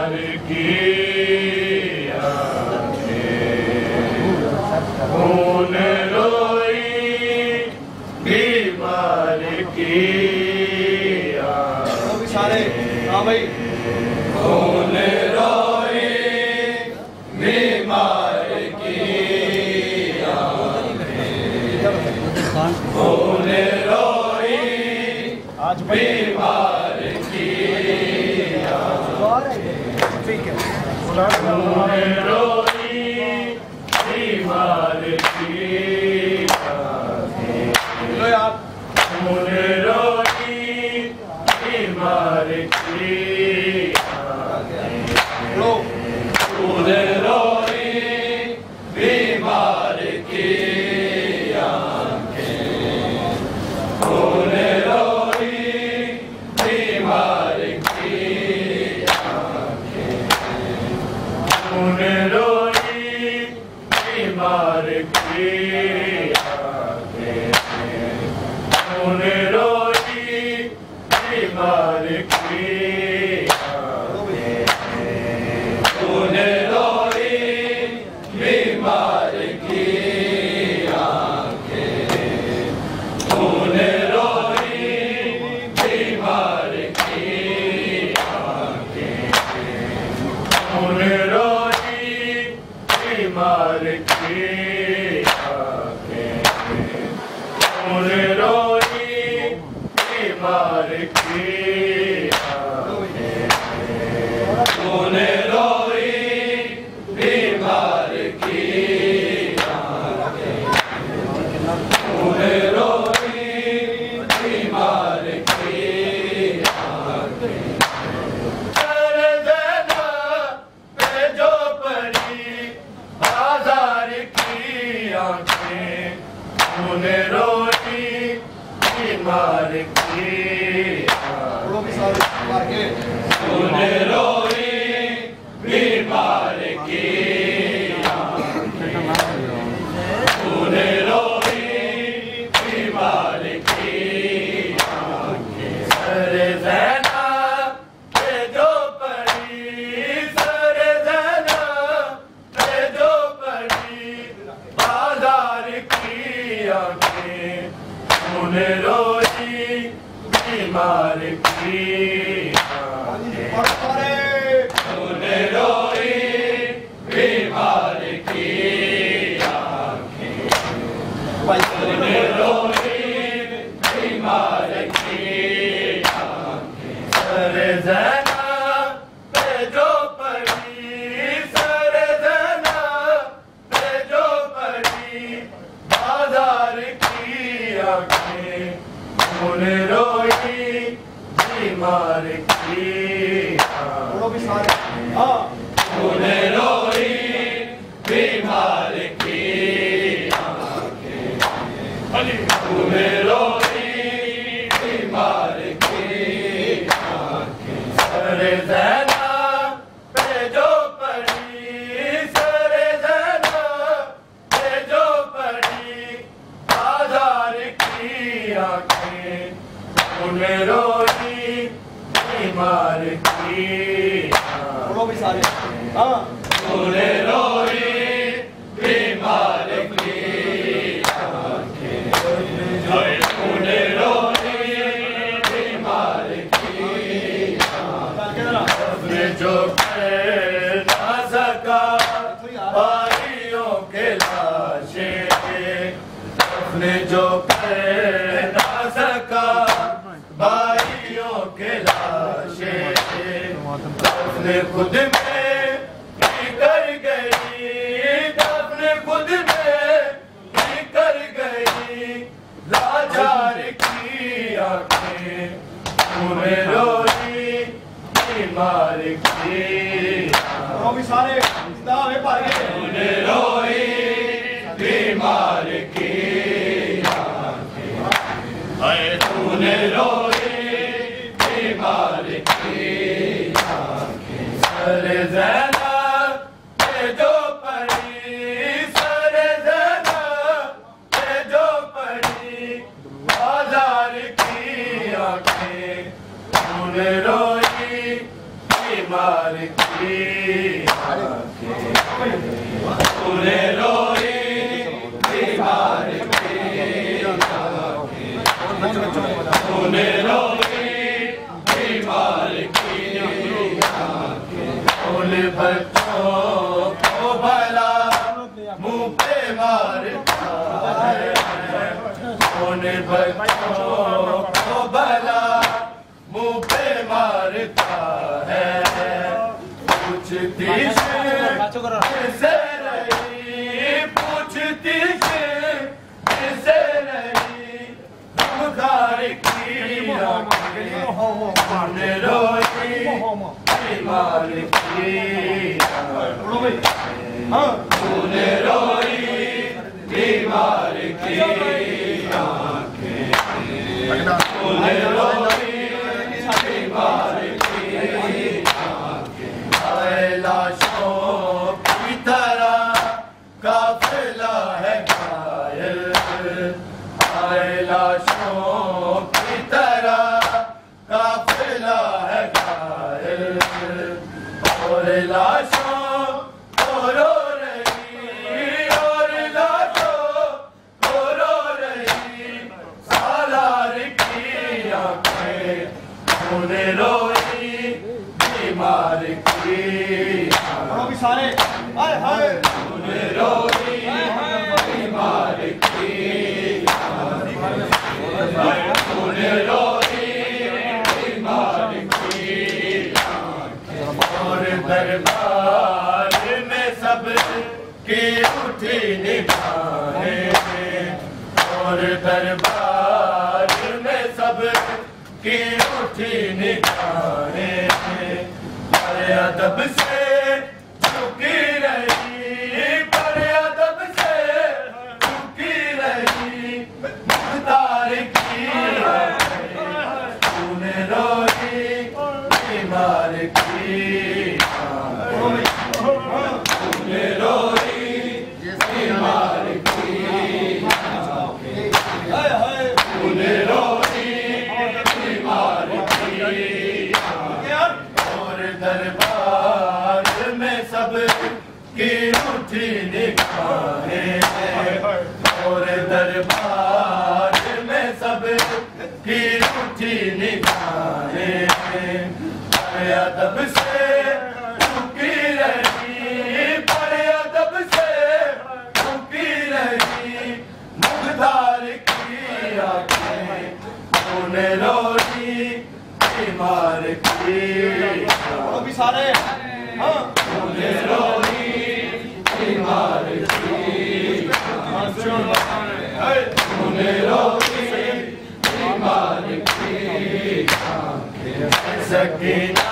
बीमार की खून रोई बीमार की सारे। हाँ भाई खून रोई बीमार की खून रोई आज बीमार की ठीक है खून रोई बीमार की आप खून रोई बीमार की खून रोई बीमार की खून रोई बीमार की खून रोई बीमार की खून रोई बीमार की खून रोई बीमार की खून रोई बीमार की खून रोई बीमार की खून रोई बीमार की खून रोई बीमार की खून रोई बीमार की सरजना पे जो पड़ी बाजार की आंखें खून रोई बीमार की खून रोई बीमार की खून रोई बीमार की सरजना पे जो पड़ी सरजना पे जो पड़ी बाजार की आंखें खून रोई बीमार की खून रोई बीमार की खून रोई बीमार की सरजना पे जो पड़ी सरजना पे जो पड़ी बाजार की आंखें खून रोई बीमार की खून रोई बीमार की खून रोई बीमार की सरजना पे जो पड़ी सरजना पे जो पड़ी बाजार की आंखें खून रोई बीमार की खून रोई बीमार की खून रोई बीमार की अपने जो कर ना सका भाइयों के लाशे अपने जो कर ना सका भाइयों के लाशे अपने खुद में कर गई अपने खुद में कर गई लाचार की आंखें खून रोई बीमार की खून रोई बीमार की खून रोई बीमार की सरजना पे जो पड़ी सरजना पे जो पड़ी बाजार की आंखें खून रोई बीमार बीमार की आंखें, तूने रोई बीमार की आंखें, तूने रोई बीमार की आंखें, उन बच्चों को भला मुंह पे मारता है, उन बच्चों को भला मुंह पे मारता है, पूछती से रही, पूछती से रही, गमखार की आंखें, तूने रोई बीमार की आंखें, तूने रोई बीमार की आंखें, तूने रोई बीमार की आंखें, आए लाशों की तरह काफिला है घायल, आए लाशों की तरह काफिला है घायल, और लाशों को रो रही, और लाशों को रो रही सालार की आंखें, तूने रोई बीमार की आंखें, तूने रोई बीमार की आंखें, तूने रोई बीमार की आंखें, और दरबार में सब की उठी निगाहें, और दरबार में सब की उठी निगाहें, पर अदब से झुकी रही, पर अदब से झुकी रही मुख्तार की आंखें, तूने रोई बीमार की आंखें, तूने रोई बीमार की आंखें, तूने रोई बीमार की आंखें, और दरबार में सब की उठी निगाहें, और दरबार में सब की उठी निगाहें, पर अदब से झुकी रही, पर अदब से झुकी रही मुख्तार की आंखें, तूने रोई बीमार की आंखें, तूने रोई बीमार की आंखें, तूने रोई बीमार की आंखें, सकीना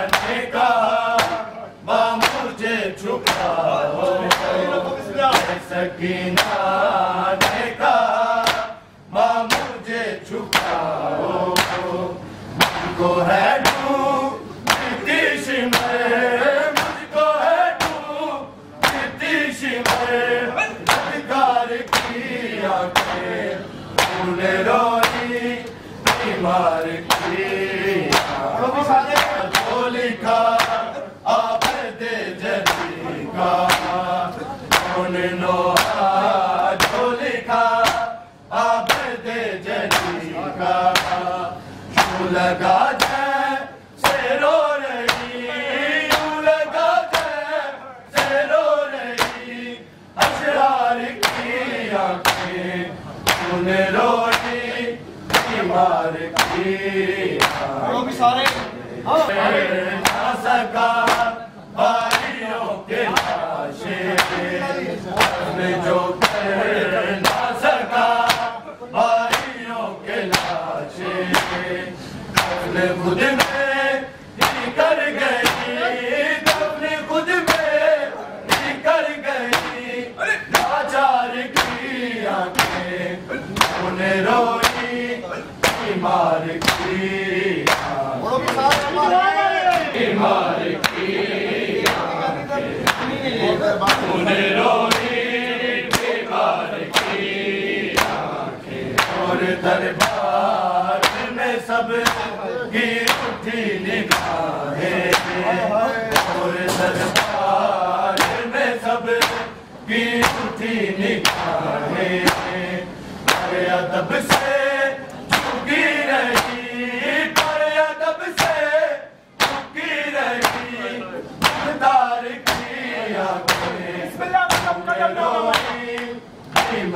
ने कहा माँ मुझे छुपाओ, सकीना ने कहा माँ मुझे छुपाओ, मुझको है ढूंढती शिमर, मुझको है ढूंढती शिमर अधिकार की आंखें, तूने रोई बीमार की आंखें, जो लिखा आप दे जली का, तूने नोहा जो लिखा आप दे जली का, यूं लगा जैसे रो रही, यूं लगा जैसे रो रही अशरार की आंखें, तूने रोई बीमार की आंखें, ना सका भाइयों के लाशें, जो कर ना सका भाइयों के लाशें, अपने खुद में ही कर गई, अपने खुद में ही कर गई लाचार की आंखें, तूने रोई बीमार की बीमार की आंखें, तूने रोई बीमार की आंखें, और दरबार में सब की उठी निगाहें,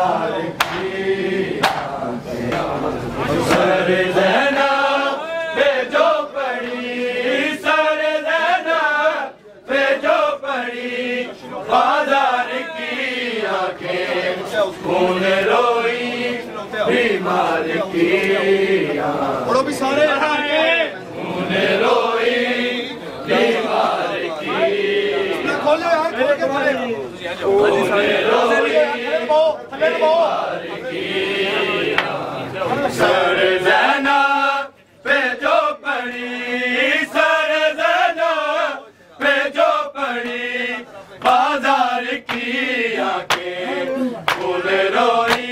बीमार की सर ज़ैनब पे जो पड़ी, सर ज़ैनब पे जो पड़ी, बाजार की आंखें खून रोई बीमार की पढ़ो भी सारे खून रोई बीमार की खोलो यार, खोल के पढ़े सर ज़ैनब पे जो पड़ी, सर ज़ैनब पे जो पड़ी, बाजार की आंखें खून रोई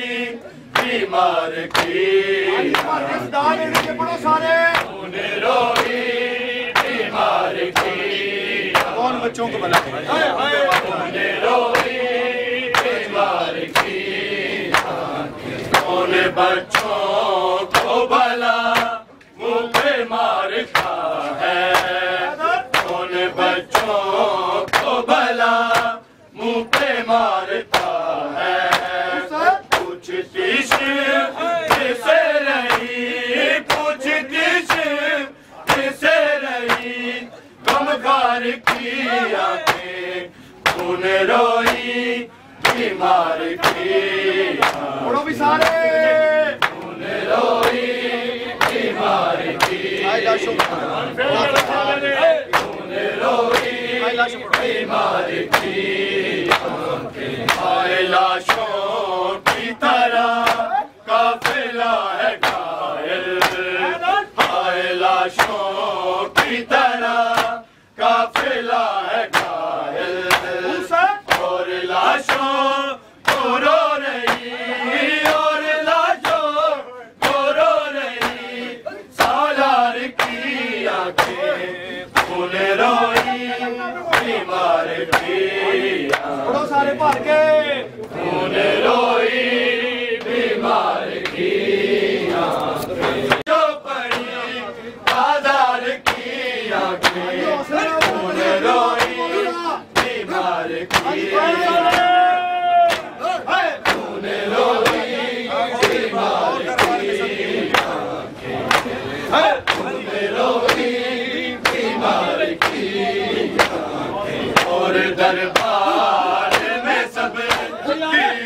बीमार की पढ़ो सारे खून रोई बीमार की कौन बच्चों को बना खून रोई बीमार की कौन बच्चों को भला मुंह पे मारता है, कौन बच्चों को भला मुंह पे मारता है, पूछती किसे रही, पूछती किसे रही, गमगार की आंखें खून रोई बीमार की पढ़ो भी सारे खून रोई बीमार की खून रोई बीमार की आए लाशों की तरह काफिला है घायल, आए लाशों की तरह काफिला है घायल, और लाशों को रो रही, और लाशों को रो रही, सालार की आंखें खून रोई बीमार की पढ़ो सारे भर के खून रोई बीमार की जो पड़ी, बाजार की आंखें खून रोई बीमार की खून रोई बीमार की खून रोई बीमार की और दरबार में सब की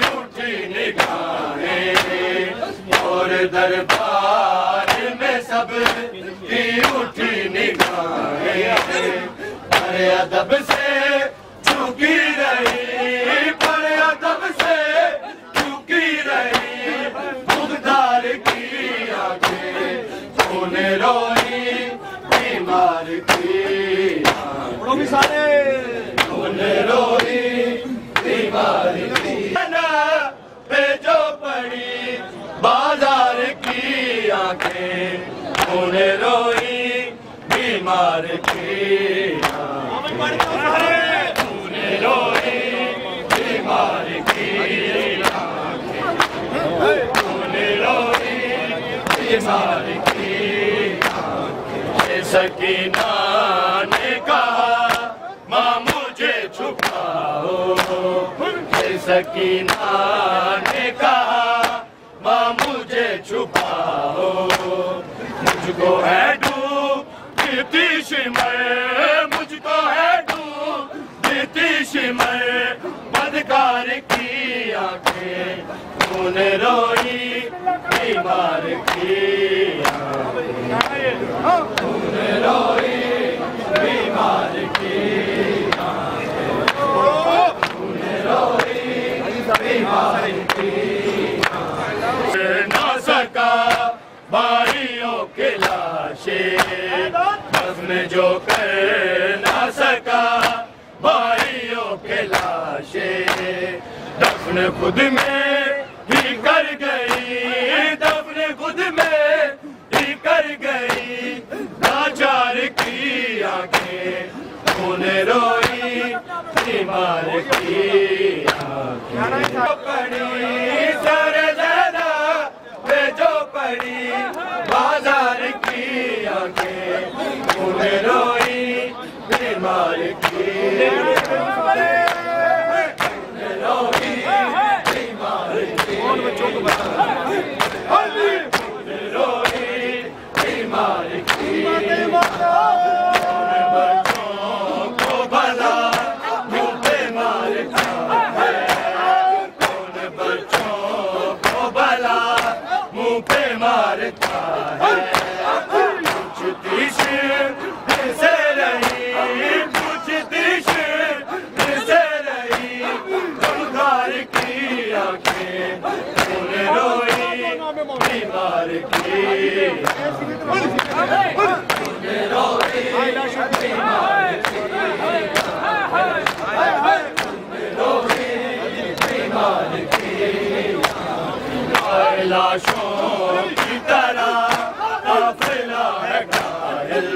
उठी निगाहें, और दरबार में सब की उठी निगाहें, पर अदब से झुकी रही, पर अदब से झुकी रही, मुख्तार की आंखें खून रोई बीमार की पढ़ो भी सारे खून रोई बीमार की पे जो पड़ी, बाजार की आंखें खून रोई बीमार की खून रोई बीमार की खून रोई बीमार की सकीना ने कहा माँ मुझे छुपाओ, सकीना ने कहा माँ मुझे छुपाओ, मुझको है डूबती शिमर, मुझको है डूबती शिमर, बदकार की आंखें खून रोई बीमार की खून रोई बीमार की खून रोई बीमार की ना सका भाइयों के लाशें दफन जो कर ना सका, भाइयों के लाशें दफन खुद में ही कर गई, दफन खुद में ही कर गई, लाचार की आंखें खून रोई बीमार की आंखें पड़ी, सर ज़ैनब पे जो पड़ी, बाजार की आंखें खून रोई बीमार की खून रोई बीमार की भला मुंह पे मारता है, कौन बच्चों को भला मुंह पे मारता है। पूछती से रही, पूछती से रही, गमगार की आंखें तूने रोई बीमार की, तूने रोई बीमार की, तूने रोई बीमार की। लाशों की तरह काफिला है घायल,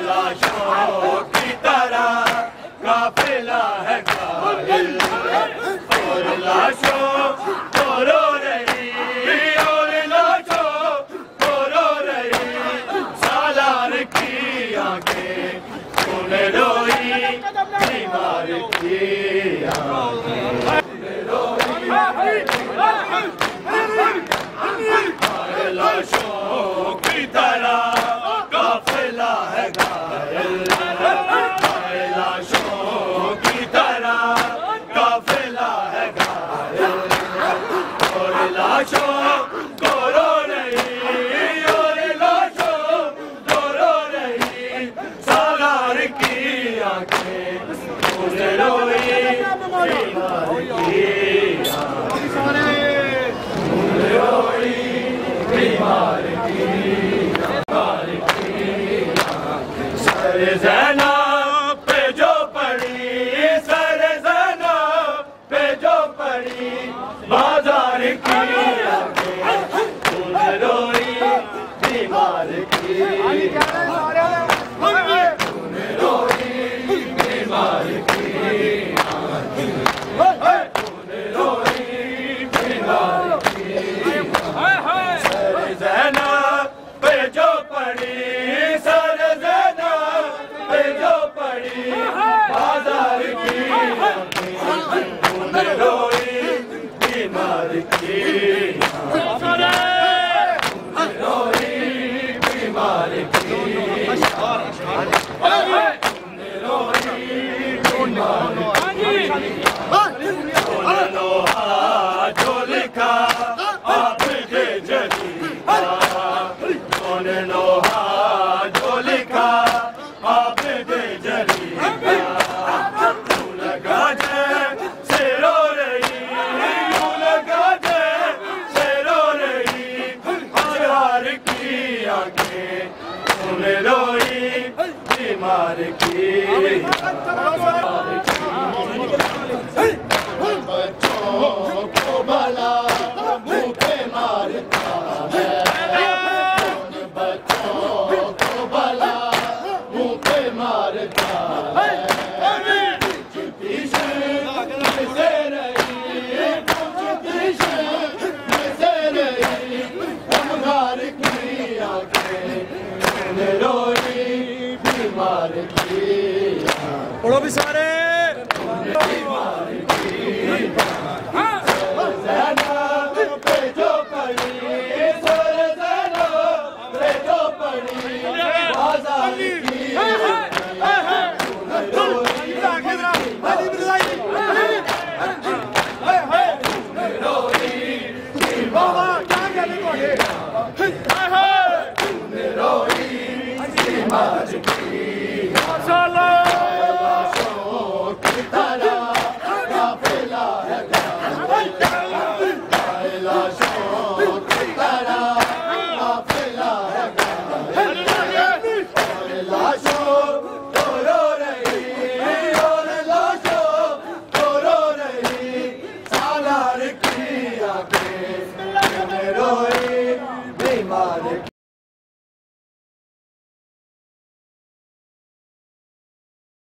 लाशों की तरह काफिला है घायल, और लाशों को रो रही, और लाशों को रो रही, सालार की आंखें तूने रोई बीमार की आंखें, लाशों की तरह काफिला है घायल, लाशों की तरह काफिला है घायल, और लाशों को रो रही, और लाशों को रो रही, सालार की आंखें तूने रोई बीमार की बीमार की, सर ज़ैनब पे जो पड़ी, सर ज़ैनब पे जो पड़ी, बाजार की आंखें तूने रोई बीमार की, तूने रोई बीमार की, तूने रोई बीमार की। ज़ैनब पे जो पड़ी, सर ज़ैनब पे जो पड़ी, बाजार की तूने रोई बीमार की, तूने रोई बीमार की, तूने रोई बीमार की। लोहा जो लिखा आपके जरी, लोहा जो लिखा आपके जरी, तू लगा जैसे रो रही, तू लगा जैसे रो रही, अजहार की आंखें तूने रोई बीमार की, बच्चों को भला मुंह पे मारता है, बच्चों को भला मुंह पे मारता है, पूछती से रही, पूछती से रही, गमगार की आंखें तूने रोई बीमार की, पढ़ो भी सारे बीमार की। ज़ैनब पे जो पड़ी, सर ज़ैनब पे जो पड़ी, बाजार की तूने रोई बीमार की, तूने रोई बीमार की, लाशों की तरह काफिला है घायल, लाशों